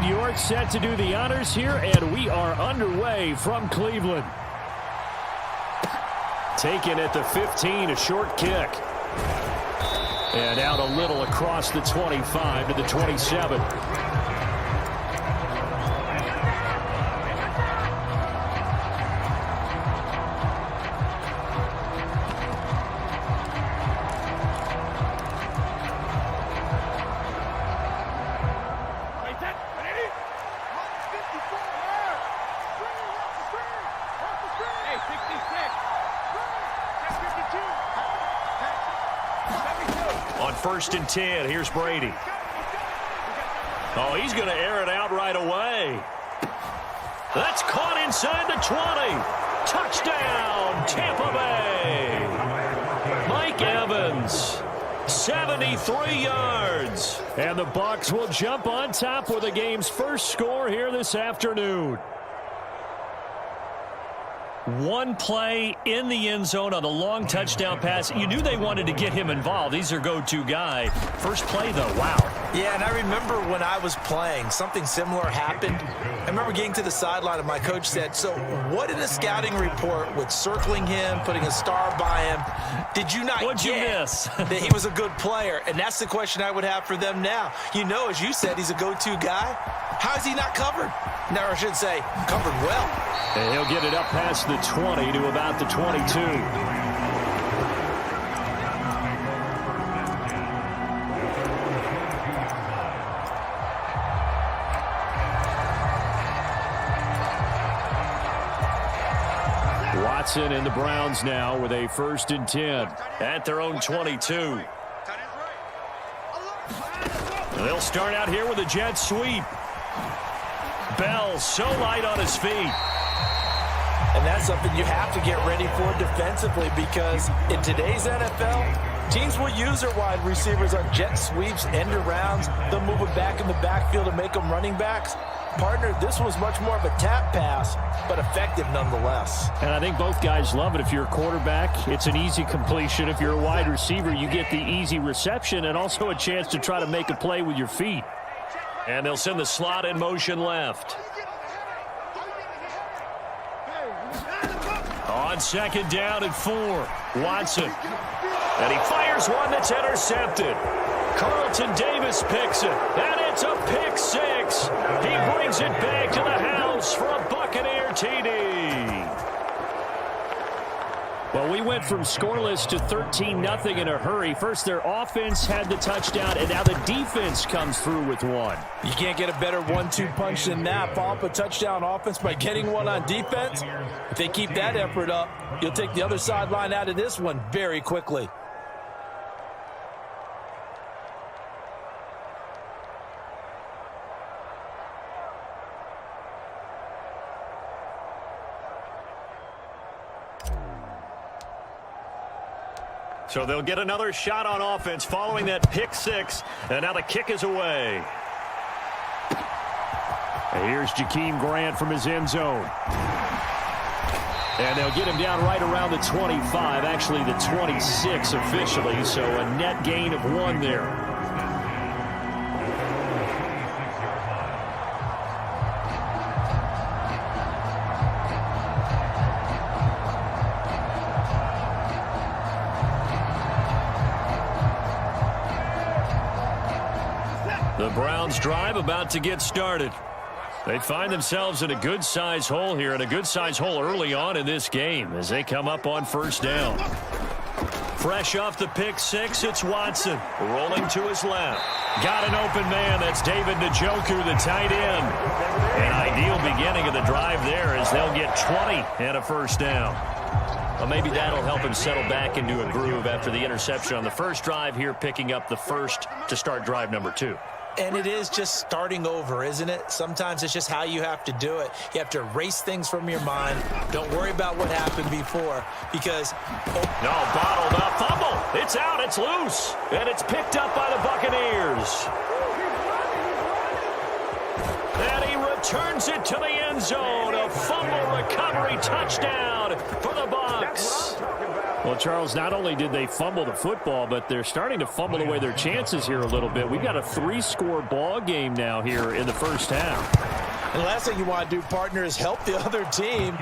Reed, you're set to do the honors here, and we are underway from Cleveland. Taken at the 15, a short kick. And out a little across the 25 to the 27. On 1st and 10, here's Brady. Oh, he's going to air it out right away. That's caught inside the 20. Touchdown, Tampa Bay. Mike Evans, 73 yards. And the Bucks will jump on top with the game's first score here this afternoon. One play in the end zone on a long touchdown pass. You knew they wanted to get him involved. He's their go-to guy. First play, though, wow. Yeah, and I remember when I was playing, something similar happened. I remember getting to the sideline and my coach said, so what in a scouting report with circling him, putting a star by him, did you not What'd you miss? that he was a good player? And that's the question I would have for them now. You know, as you said, he's a go-to guy. How is he not covered? No, I should say, covered well. And he'll get it up past the 20 to about the 22. Watson and the Browns now with a 1st and 10 at their own 22. They'll start out here with a jet sweep. Bell so light on his feet. And that's something you have to get ready for defensively, because in today's NFL, teams will use their wide receivers on jet sweeps, end arounds. They'll move it back in the backfield to make them running backs. Partner, this was much more of a tap pass, but effective nonetheless. And I think both guys love it. If you're a quarterback, it's an easy completion. If you're a wide receiver, you get the easy reception and also a chance to try to make a play with your feet. And they'll send the slot in motion left. On 2nd down and 4, Watson. And he fires one that's intercepted. Carlton Davis picks it, and it's a pick 6. He brings it back to the house for a Buccaneer TD. Well, we went from scoreless to 13-0 in a hurry. First, their offense had the touchdown, and now the defense comes through with one. You can't get a better 1-2 punch than that. Follow up a touchdown offense by getting one on defense. If they keep that effort up, you'll take the other sideline out of this one very quickly. So they'll get another shot on offense following that pick 6. And now the kick is away. And here's Jakeem Grant from his end zone. And they'll get him down right around the 25, actually the 26 officially. So a net gain of 1 there. The Browns drive about to get started. They find themselves in a good-sized hole here, and a good-sized hole early on in this game as they come up on 1st down. Fresh off the pick 6, it's Watson rolling to his left. Got an open man. That's David Njoku, the tight end. An ideal beginning of the drive there as they'll get 20 and a 1st down. Well, maybe that'll help him settle back into a groove after the interception on the first drive here, picking up the 1st to start drive number 2. And it is just starting over, isn't it? Sometimes it's just how you have to do it. You have to erase things from your mind. Don't worry about what happened before, because... No, bottled up. Fumble. It's out. It's loose. And it's picked up by the Buccaneers. And he returns it to the end zone. A fumble recovery touchdown for the Bucks. Well, Charles, not only did they fumble the football, but they're starting to fumble away their chances here a little bit. We've got a 3-score ball game now here in the first half. And the last thing you want to do, partner, is help the other team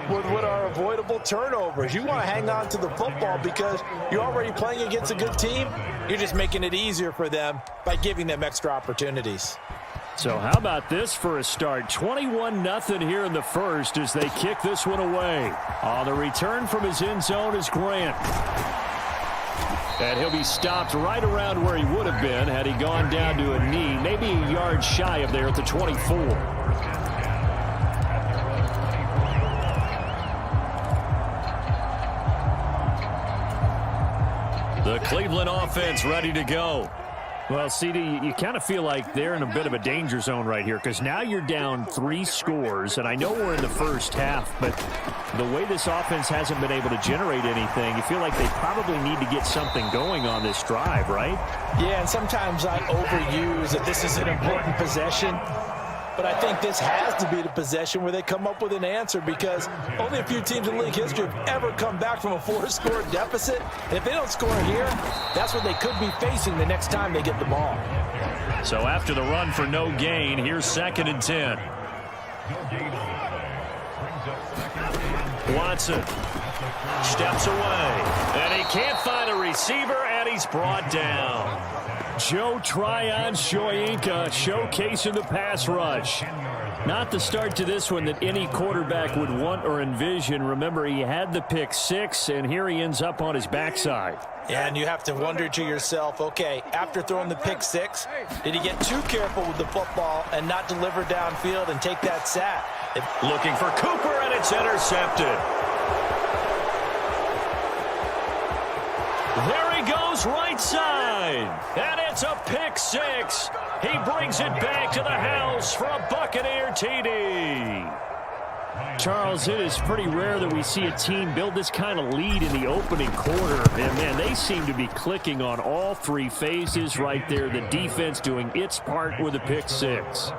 with what are avoidable turnovers. You want to hang on to the football because you're already playing against a good team. You're just making it easier for them by giving them extra opportunities. So how about this for a start? 21-0 here in the first as they kick this one away. On the return from his end zone is Grant. And he'll be stopped right around where he would have been had he gone down to a knee, maybe a yard shy of there at the 24. The Cleveland offense ready to go. Well, CD, you kind of feel like they're in a bit of a danger zone right here because now you're down 3 scores, and I know we're in the first half, but the way this offense hasn't been able to generate anything, you feel like they probably need to get something going on this drive, right? Yeah, and sometimes I overuse that this is an important possession. But I think this has to be the possession where they come up with an answer because only a few teams in league history have ever come back from a 4-score deficit. And if they don't score here, that's what they could be facing the next time they get the ball. So after the run for no gain, here's 2nd and 10. Watson steps away, and he can't find a receiver, and he's brought down. Joe Tryon-Shoyinka showcasing the pass rush. Not the start to this one that any quarterback would want or envision. Remember, he had the pick 6, and here he ends up on his backside. Yeah, and you have to wonder to yourself, okay, after throwing the pick 6, did he get too careful with the football and not deliver downfield and take that sack? Looking for Cooper, and it's intercepted. There he goes, right side. And it's a pick 6. He brings it back to the house for a Buccaneer TD. Charles, it is pretty rare that we see a team build this kind of lead in the opening quarter. And, man, they seem to be clicking on all 3 phases right there. The defense doing its part with a pick 6.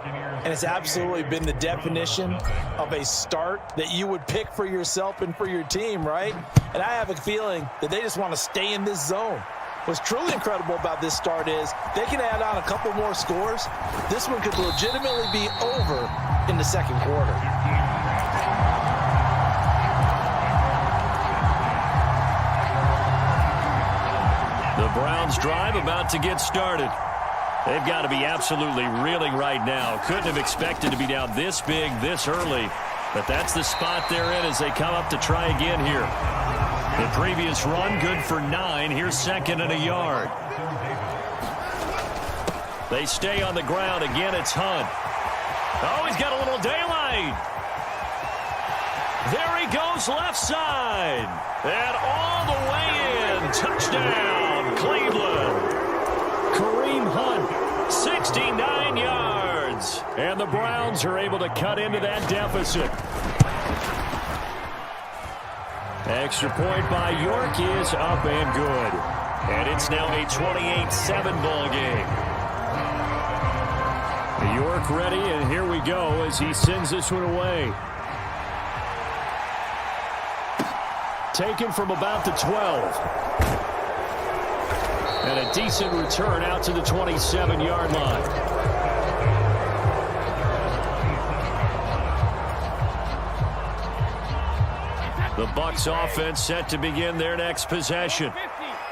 And it's absolutely been the definition of a start that you would pick for yourself and for your team, right? And I have a feeling that they just want to stay in this zone. What's truly incredible about this start is they can add on a couple more scores. This one could legitimately be over in the second quarter. The Browns drive about to get started. They've got to be absolutely reeling right now. Couldn't have expected to be down this big, this early. But that's the spot they're in as they come up to try again here. The previous run, good for 9. Here's 2nd and a yard. They stay on the ground. Again, it's Hunt. Oh, he's got a little daylight. There he goes, left side. And all the way in. Touchdown, Cleveland. Kareem Hunt, 69 yards. And the Browns are able to cut into that deficit. Extra point by York is up and good. And it's now a 28-7 ball game. York ready, and here we go as he sends this one away. Taken from about the 12. And a decent return out to the 27-yard line. The Bucks offense set to begin their next possession.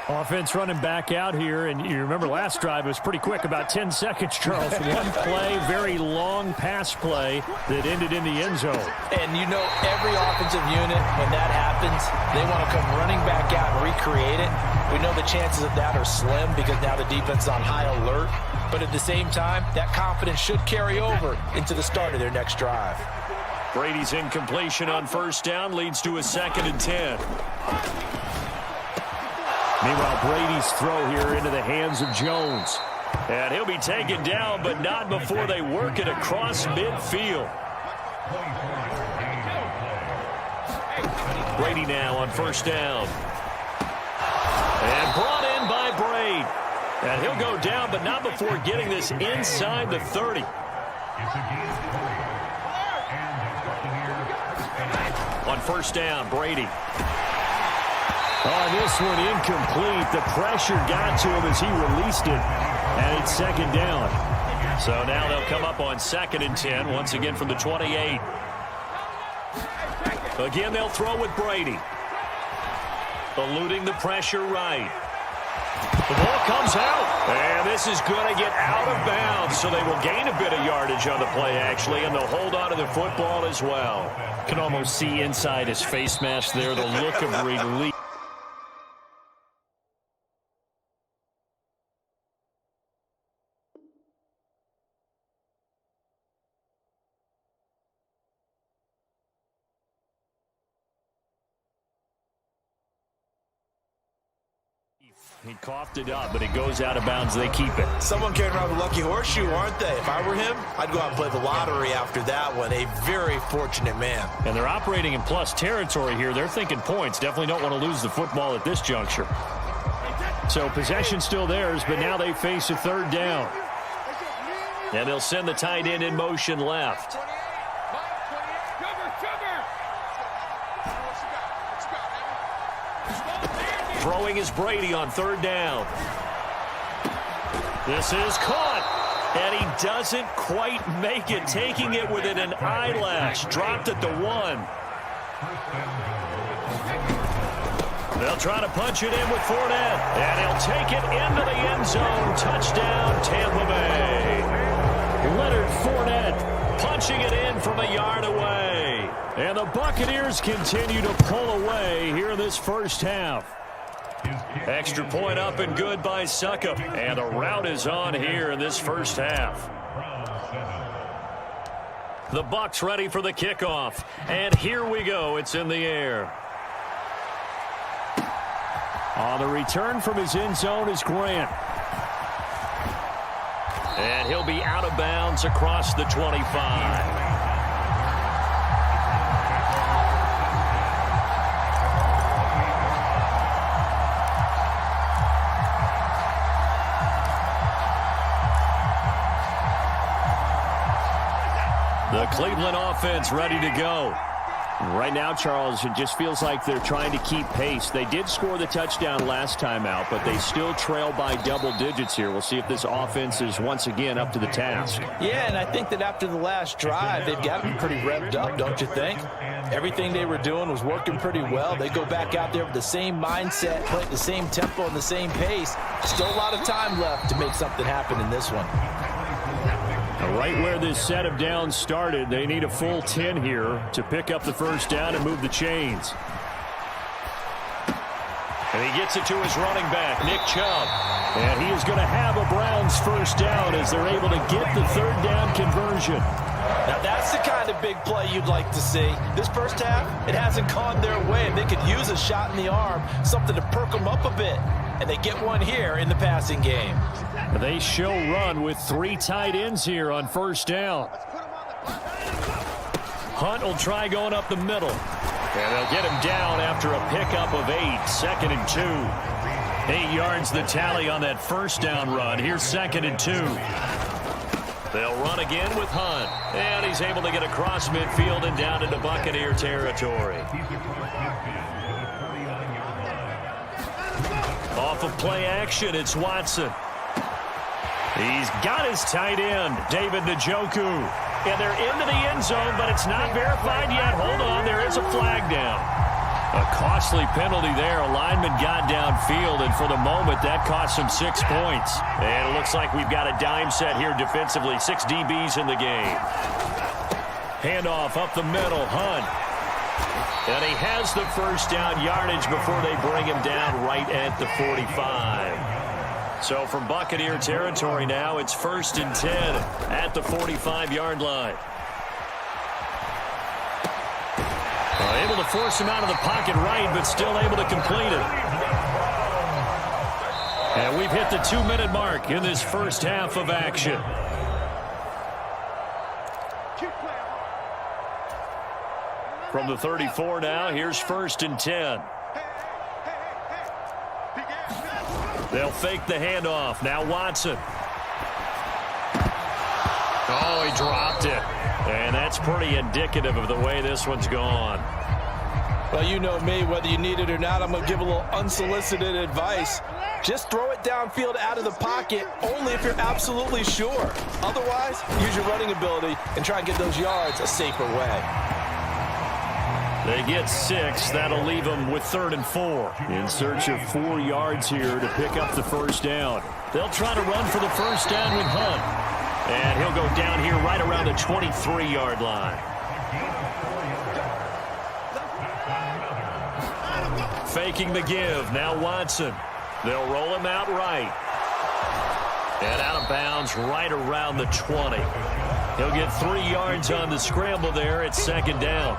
Offense running back out here, and you remember last drive was pretty quick, about 10 seconds, Charles. One play, very long pass play that ended in the end zone. And you know every offensive unit, when that happens, they want to come running back out and recreate it. We know the chances of that are slim because now the defense is on high alert. But at the same time, that confidence should carry over into the start of their next drive. Brady's incompletion on first down leads to a 2nd and 10. Meanwhile, Brady's throw here into the hands of Jones. And he'll be taken down, but not before they work it across midfield. Brady now on first down. And brought in by Braid. And he'll go down, but not before getting this inside the 30. On first down, Brady. Oh, this one incomplete. The pressure got to him as he released it, and it's second down. So now they'll come up on 2nd and 10, once again from the 28. Again, they'll throw with Brady. Eluding the pressure right. The ball comes out, and this is going to get out of bounds, so they will gain a bit of yardage on the play, actually, and they'll hold on to the football as well. Can almost see inside his face mask there, the look of relief. He coughed it up, but it goes out of bounds. They keep it. Someone carrying around a lucky horseshoe, aren't they? If I were him, I'd go out and play the lottery after that one. A very fortunate man. And they're operating in plus territory here. They're thinking points. Definitely don't want to lose the football at this juncture. So possession still theirs, but now they face a 3rd down. And they'll send the tight end in motion left. Throwing is Brady on 3rd down. This is caught, and he doesn't quite make it, taking it within an eyelash. Dropped at the 1. They'll try to punch it in with Fournette, and he'll take it into the end zone. Touchdown, Tampa Bay. Leonard Fournette punching it in from a yard away. And the Buccaneers continue to pull away here in this first half. Extra point up and good by Suckup. And the route is on here in this first half. The Bucks ready for the kickoff. And here we go. It's in the air. On the return from his end zone is Grant. And he'll be out of bounds across the 25. The Cleveland offense ready to go. Right now, Charles, it just feels like they're trying to keep pace. They did score the touchdown last time out, but they still trail by double digits here. We'll see if this offense is once again up to the task. Yeah, and I think that after the last drive, they've got to be pretty revved up, don't you think? Everything they were doing was working pretty well. They go back out there with the same mindset, play at the same tempo and the same pace. Still a lot of time left to make something happen in this one. Right where this set of downs started, they need a full 10 here to pick up the first down and move the chains. And he gets it to his running back, Nick Chubb. And he is going to have a Browns first down as they're able to get the 3rd down conversion. Now that's the kind of big play you'd like to see. This first half, it hasn't gone their way. They could use a shot in the arm, something to perk them up a bit. And they get one here in the passing game. They show run with 3 tight ends here on first down. Hunt will try going up the middle. And they'll get him down after a pickup of 8. 2nd and 2. 8 yards the tally on that first down run. Here's 2nd and 2. They'll run again with Hunt. And he's able to get across midfield and down into Buccaneer territory. Off of play action, it's Watson. He's got his tight end, David Njoku. And they're into the end zone, but it's not verified yet. Hold on, there is a flag down. A costly penalty there. A lineman got downfield, and for the moment, that cost him 6 points. And it looks like we've got a dime set here defensively. 6 DBs in the game. Handoff up the middle, Hunt. And he has the first down yardage before they bring him down right at the 45. So from Buccaneer territory now, it's 1st and 10 at the 45-yard line. Able to force him out of the pocket right, but still able to complete it. And we've hit the 2-minute mark in this first half of action. From the 34 now, here's 1st and 10. They'll fake the handoff. Now Watson. Oh, he dropped it. And that's pretty indicative of the way this one's gone. Well, you know me, whether you need it or not, I'm going to give a little unsolicited advice. Just throw it downfield out of the pocket only if you're absolutely sure. Otherwise, use your running ability and try and get those yards a safer way. They get 6. That'll leave them with 3rd and 4. In search of 4 yards here to pick up the first down. They'll try to run for the first down with Hunt. And he'll go down here right around the 23-yard line. Faking the give. Now Watson. They'll roll him out right. And out of bounds right around the 20. He'll get 3 yards on the scramble there at 2nd down.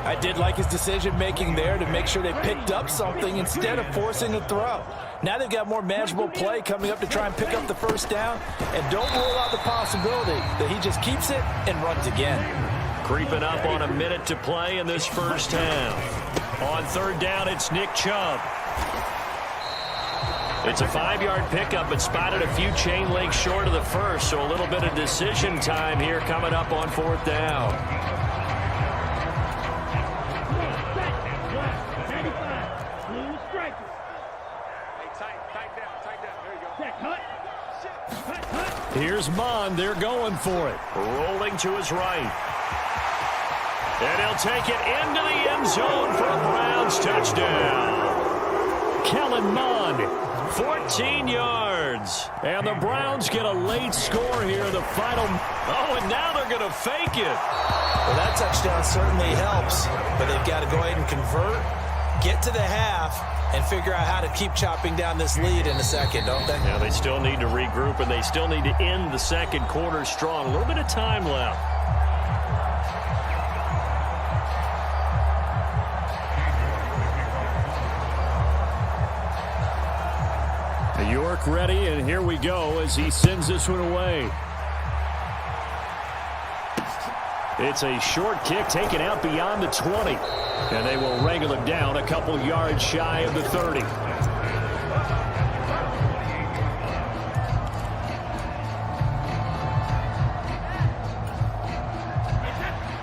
I did like his decision-making there to make sure they picked up something instead of forcing a throw. Now they've got more manageable play coming up to try and pick up the first down. And don't rule out the possibility that he just keeps it and runs again. Creeping up on a minute to play in this first half. On 3rd down, it's Nick Chubb. It's a 5-yard pickup, but spotted a few chain links short of the first, so a little bit of decision time here coming up on 4th down. Here's Mond. They're going for it. Rolling to his right. And he'll take it into the end zone for a Browns touchdown. Kellen Mond, 14 yards. And the Browns get a late score here in the final. Oh, and now they're going to fake it. Well, that touchdown certainly helps, but they've got to go ahead and convert, get to the half, and figure out how to keep chopping down this lead in a second, don't they? Yeah, they still need to regroup, and they still need to end the second quarter strong. A little bit of time left. York ready, and here we go as he sends this one away. It's a short kick taken out beyond the 20. And they will wrangle him down a couple yards shy of the 30.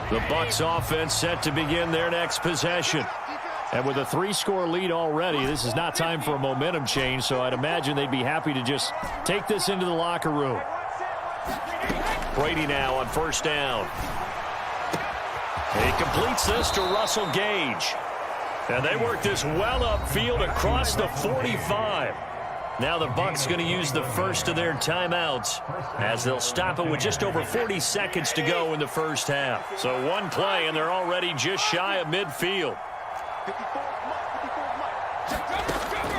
The Bucks offense set to begin their next possession. And with a 3-score lead already, this is not time for a momentum change, so I'd imagine they'd be happy to just take this into the locker room. Brady now on 1st down. He completes this to Russell Gage. And they work this well upfield across the 45. Now the Bucks going to use the first of their timeouts as they'll stop it with just over 40 seconds to go in the first half. So one play, and they're already just shy of midfield.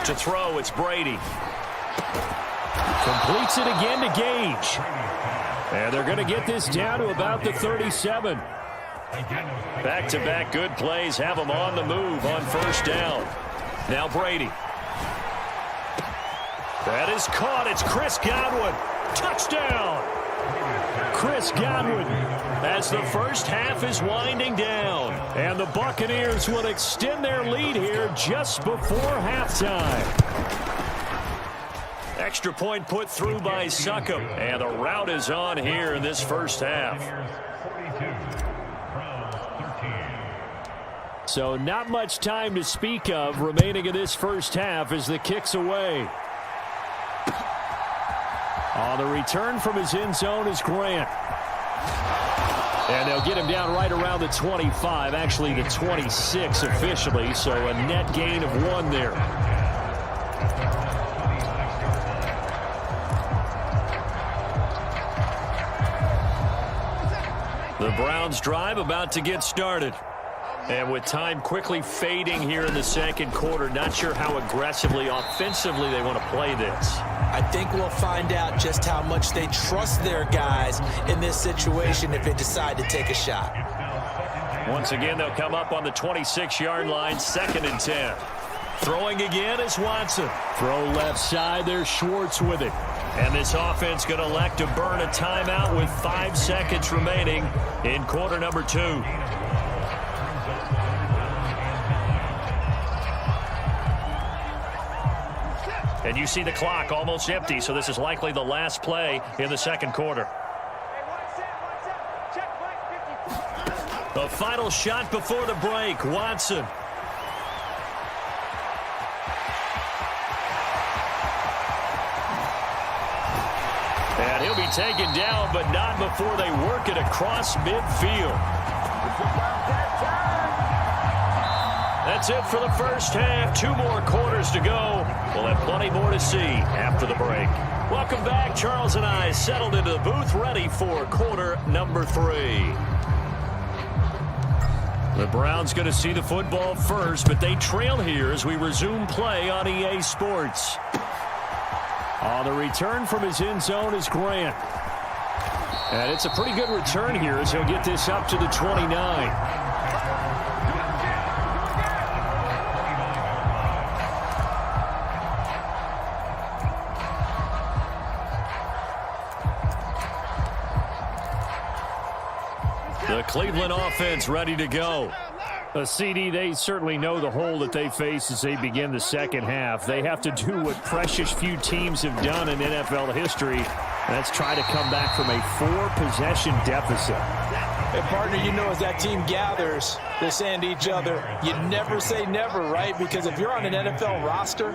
To throw, it's Brady. Completes it again to Gage. And they're going to get this down to about the 37. Back-to-back good plays have them on the move on 1st down. Now Brady. That is caught. It's Chris Godwin. Touchdown. Chris Godwin as the first half is winding down. And the Buccaneers will extend their lead here just before halftime. Extra point put through by Succop. And the route is on here in this first half. So not much time to speak of remaining in this first half as the kick's away. On the return from his end zone is Grant. And they'll get him down right around the 25, actually the 26 officially, so a net gain of 1 there. The Browns drive about to get started. And with time quickly fading here in the second quarter, not sure how aggressively, offensively they want to play this. I think we'll find out just how much they trust their guys in this situation if they decide to take a shot. Once again, they'll come up on the 26-yard line, 2nd and 10. Throwing again is Watson. Throw left side, there's Schwartz with it. And this offense going to elect to burn a timeout with 5 seconds remaining in quarter number 2. And you see the clock almost empty, so this is likely the last play in the second quarter. The final shot before the break, Watson. And he'll be taken down, but not before they work it across midfield. That's it for the first half. 2 more quarters to go. We'll have plenty more to see after the break. Welcome back. Charles and I settled into the booth, ready for quarter number 3. The Browns going to see the football first, but they trail here as we resume play on EA Sports. On the return from his end zone is Grant. And it's a pretty good return here as he'll get this up to the 29. The Cleveland offense ready to go. CD, they certainly know the hole that they face as they begin the second half. They have to do what precious few teams have done in NFL history. That's try to come back from a 4-possession deficit. And partner, you know, as that team gathers, they're saying to each other, you never say never, right? Because if you're on an NFL roster,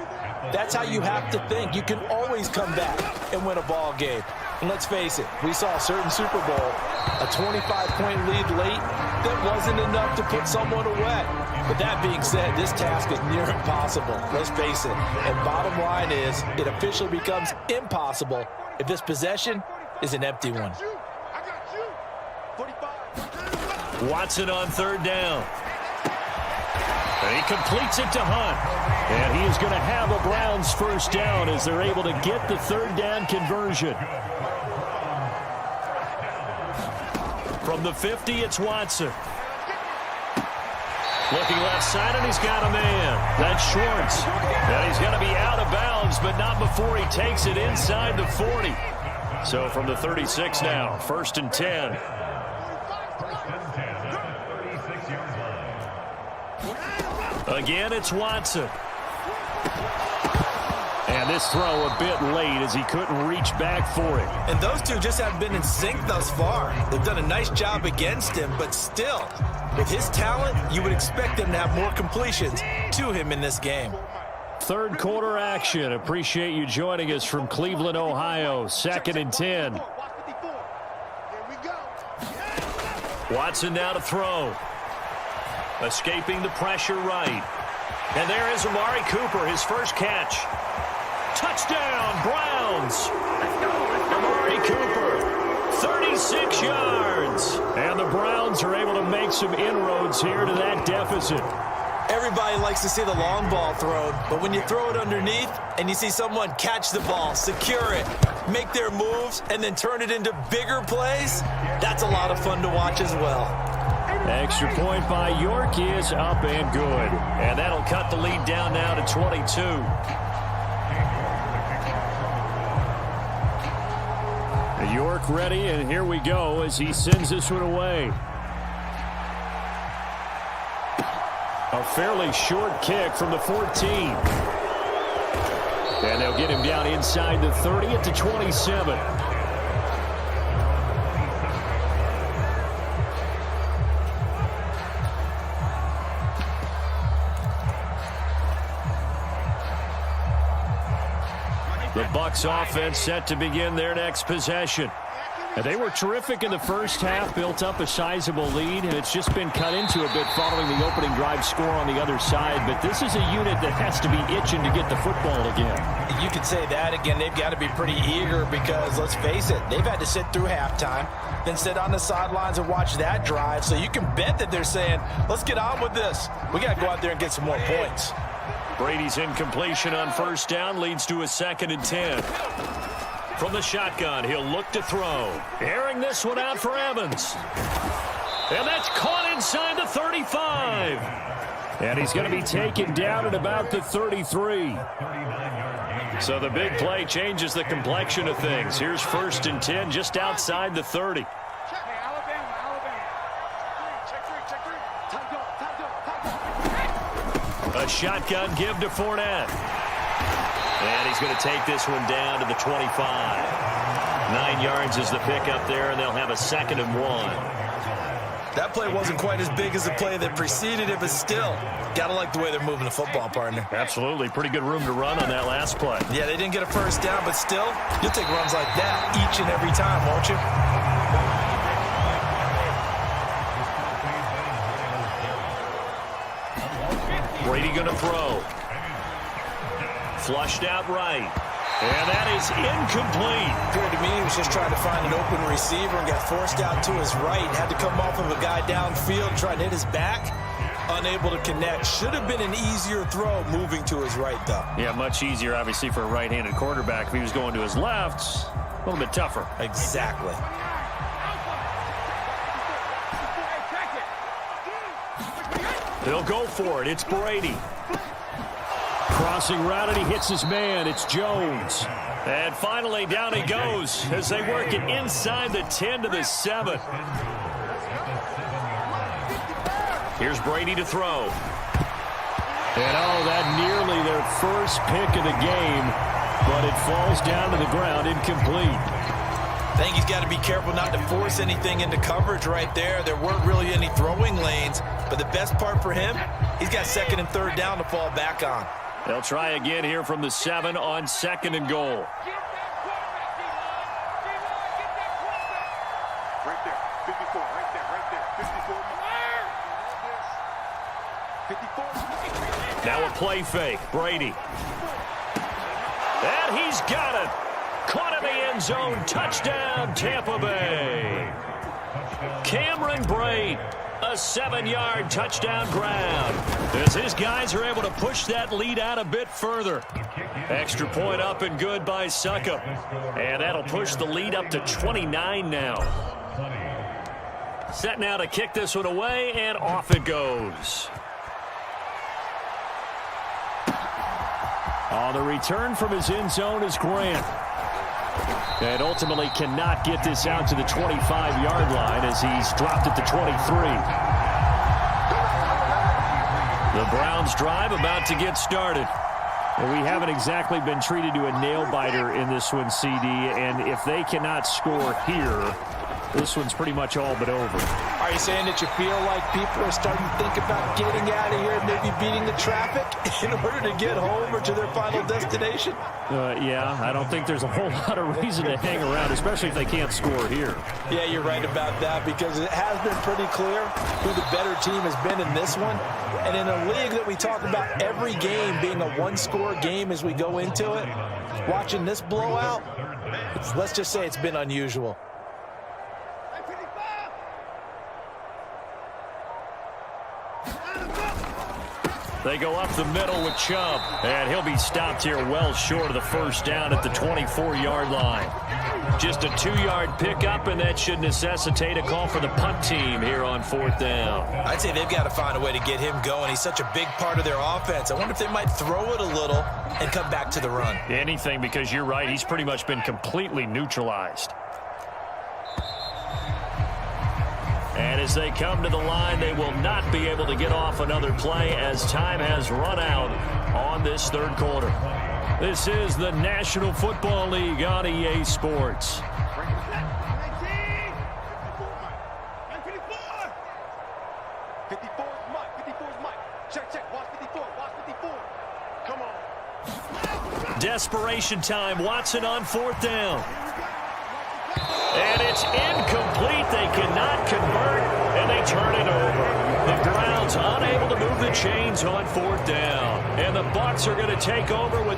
that's how you have to think. You can always come back and win a ball game. And let's face it, we saw a certain Super Bowl, a 25-point lead late that wasn't enough to put someone away. But that being said, this task is near impossible. Let's face it. And bottom line is, it officially becomes impossible if this possession is an empty one. Watson on 3rd down. And he completes it to Hunt. And he is going to have a Browns first down as they're able to get the 3rd down conversion. From the 50, it's Watson. Looking left side, and he's got a man. That's Schwartz. And he's going to be out of bounds, but not before he takes it inside the 40. So from the 36 now, 1st and 10. Again, it's Watson. And this throw a bit late as he couldn't reach back for it. And those two just haven't been in sync thus far. They've done a nice job against him, but still, with his talent, you would expect them to have more completions to him in this game. 3rd quarter action. Appreciate you joining us from Cleveland, Ohio. 2nd and 10. Watson now to throw. Escaping the pressure right. And there is Amari Cooper, his first catch. Touchdown, Browns. Amari Cooper, 36 yards. And the Browns are able to make some inroads here to that deficit. Everybody likes to see the long ball thrown, but when you throw it underneath and you see someone catch the ball, secure it, make their moves, and then turn it into bigger plays, that's a lot of fun to watch as well. Extra point by York is up and good. And that'll cut the lead down now to 22. York ready, and here we go as he sends this one away. A fairly short kick from the 14. And they'll get him down inside the 30 at the 27. The Bucks offense set to begin their next possession. And they were terrific in the first half, built up a sizable lead, and it's just been cut into a bit following the opening drive score on the other side. But this is a unit that has to be itching to get the football again. You could say that again. They've got to be pretty eager because, let's face it, they've had to sit through halftime, then sit on the sidelines and watch that drive. So you can bet that they're saying, let's get on with this. We got to go out there and get some more points. Brady's incompletion on 1st down leads to a 2nd and 10. From the shotgun, he'll look to throw. Airing this one out for Evans. And that's caught inside the 35. And he's going to be taken down at about the 33. So the big play changes the complexion of things. Here's 1st and 10 just outside the 30. A shotgun give to Fournette. And he's going to take this one down to the 25. 9 yards is the pickup there, and they'll have a 2nd and 1. That play wasn't quite as big as the play that preceded it, but still, got to like the way they're moving the football, partner. Absolutely. Pretty good room to run on that last play. Yeah, they didn't get a first down, but still, you'll take runs like that each and every time, won't you? Brady going to throw. Flushed out right. And that is incomplete. Appeared to me he was just trying to find an open receiver and got forced out to his right. Had to come off of a guy downfield, trying to hit his back. Unable to connect. Should have been an easier throw moving to his right, though. Yeah, much easier, obviously, for a right-handed quarterback. If he was going to his left, a little bit tougher. Exactly. They'll go for it. It's Brady. Crossing route, and he hits his man. It's Jones. And finally, down he goes as they work it inside the 10 to the 7. Here's Brady to throw. And oh, that nearly their first pick of the game, but it falls down to the ground, incomplete. I think he's got to be careful not to force anything into coverage right there. There weren't really any throwing lanes, but the best part for him, he's got second and third down to fall back on. They'll try again here from the 7 on 2nd and goal. Right there, 54, right there, 54. 54. Now a play fake. Brady. And he's got it. Caught in the end zone. Touchdown, Tampa Bay. Cameron Brate. A 7-yard touchdown grab as his guys are able to push that lead out a bit further. Extra point up and good by Suckup. And that'll push the lead up to 29 now. Set now to kick this one away, and off it goes. On the return from his end zone is Grant. And ultimately cannot get this out to the 25-yard line as he's dropped it to 23. The Browns drive about to get started. And we haven't exactly been treated to a nail-biter in this one, CD. And if they cannot score here, this one's pretty much all but over. Are you saying that you feel like people are starting to think about getting out of here, maybe beating the traffic in order to get home or to their final destination? Yeah, I don't think there's a whole lot of reason to hang around, especially if they can't score here. Yeah, you're right about that because it has been pretty clear who the better team has been in this one. And in a league that we talk about every game being a one-score game as we go into it, watching this blowout, let's just say it's been unusual. They go up the middle with Chubb, and he'll be stopped here well short of the first down at the 24-yard line. Just a 2-yard pickup, and that should necessitate a call for the punt team here on 4th down. I'd say they've got to find a way to get him going. He's such a big part of their offense. I wonder if they might throw it a little and come back to the run. Anything, because you're right, he's pretty much been completely neutralized. And as they come to the line, they will not be able to get off another play as time has run out on this third quarter. This is the National Football League on EA Sports. Desperation time. Watson on 4th down. And it's incomplete. They cannot convert, and they turn it over. The Browns unable to move the chains on 4th down. And the Bucks are going to take over with...